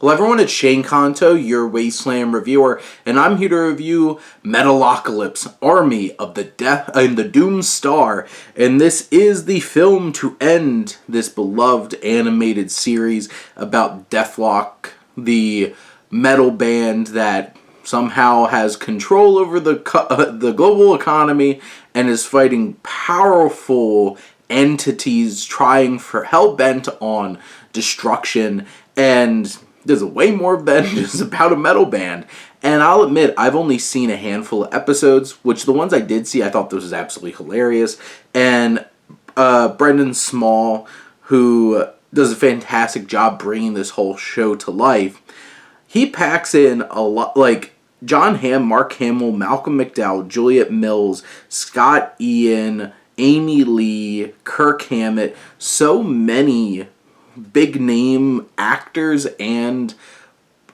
Hello everyone, it's Shane Kanto, your Wasteland reviewer, and I'm here to review Metalocalypse, Army of the Doomstar, and this is the film to end this beloved animated series about Dethklok, the metal band that somehow has control over the global economy and is fighting powerful entities trying for hell-bent on destruction. And there's way more than just about a metal band. And I'll admit, I've only seen a handful of episodes, which the ones I did see, I thought this was absolutely hilarious. And Brendan Small, who does a fantastic job bringing this whole show to life, he packs in a lot, like John Hamm, Mark Hamill, Malcolm McDowell, Juliet Mills, Scott Ian, Amy Lee, Kirk Hammett, so many big name actors and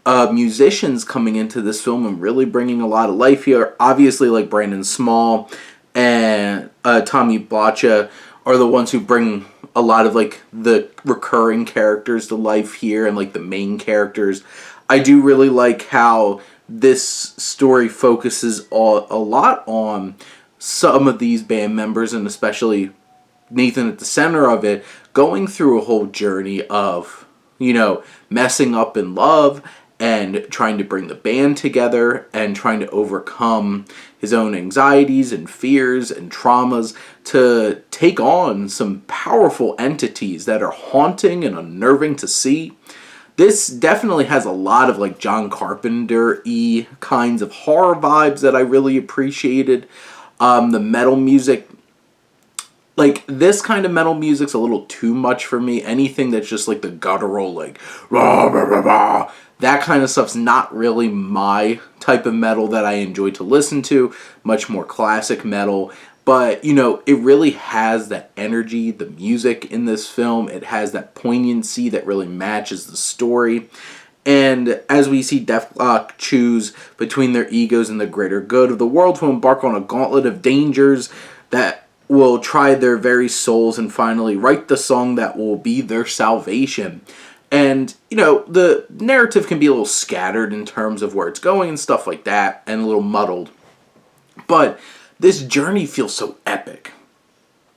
musicians coming into this film and really bringing a lot of life here. Obviously, like Brandon Small and Tommy Blacha are the ones who bring a lot of like the recurring characters to life here and like the main characters. I do really like how this story focuses a lot on some of these band members, and especially Nathan at the center of it, going through a whole journey of, messing up in love and trying to bring the band together and trying to overcome his own anxieties and fears and traumas to take on some powerful entities that are haunting and unnerving to see. This definitely has a lot of like John Carpenter-y kinds of horror vibes that I really appreciated. The metal music, like, this kind of metal music's a little too much for me. Anything that's just, like, the guttural, like, rah, rah, rah, rah, that kind of stuff's not really my type of metal that I enjoy to listen to. Much more classic metal. But, it really has that energy, the music in this film. It has that poignancy that really matches the story. And as we see Dethklok choose between their egos and the greater good of the world to embark on a gauntlet of dangers that will try their very souls and finally write the song that will be their salvation. And, the narrative can be a little scattered in terms of where it's going and stuff like that, and a little muddled. But this journey feels so epic.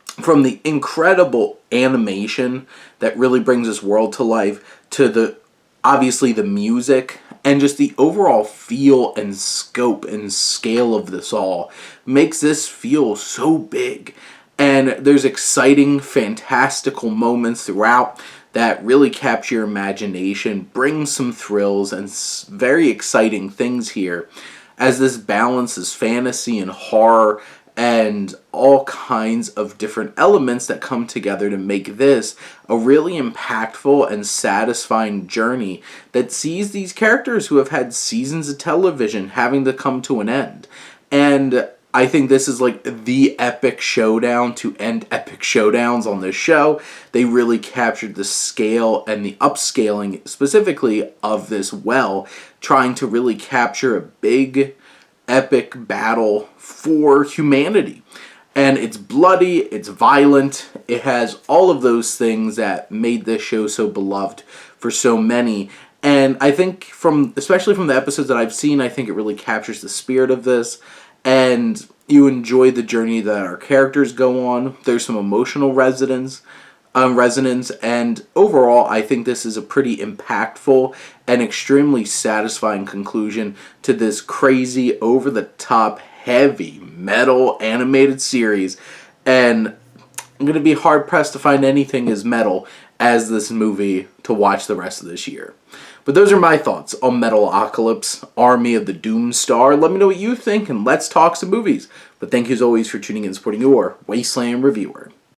From the incredible animation that really brings this world to life, to obviously the music, and just the overall feel and scope and scale of this all makes this feel so big. And there's exciting, fantastical moments throughout that really capture your imagination, bring some thrills, and very exciting things here, as this balances fantasy and horror and all kinds of different elements that come together to make this a really impactful and satisfying journey that sees these characters who have had seasons of television having to come to an end. And I think this is like the epic showdown to end epic showdowns on this show. They really captured the scale and the upscaling specifically of this well, trying to really capture a big epic battle for humanity. And it's bloody, it's violent, it has all of those things that made this show so beloved for so many. And I think especially from the episodes that I've seen, I think it really captures the spirit of this. And you enjoy the journey that our characters go on. There's some emotional resonance, and overall, I think this is a pretty impactful and extremely satisfying conclusion to this crazy, over-the-top, heavy metal animated series. And I'm going to be hard-pressed to find anything as metal as this movie to watch the rest of this year. But those are my thoughts on Metalocalypse, Army of the Doomstar. Let me know what you think, and let's talk some movies. But thank you as always for tuning in and supporting your Wasteland reviewer.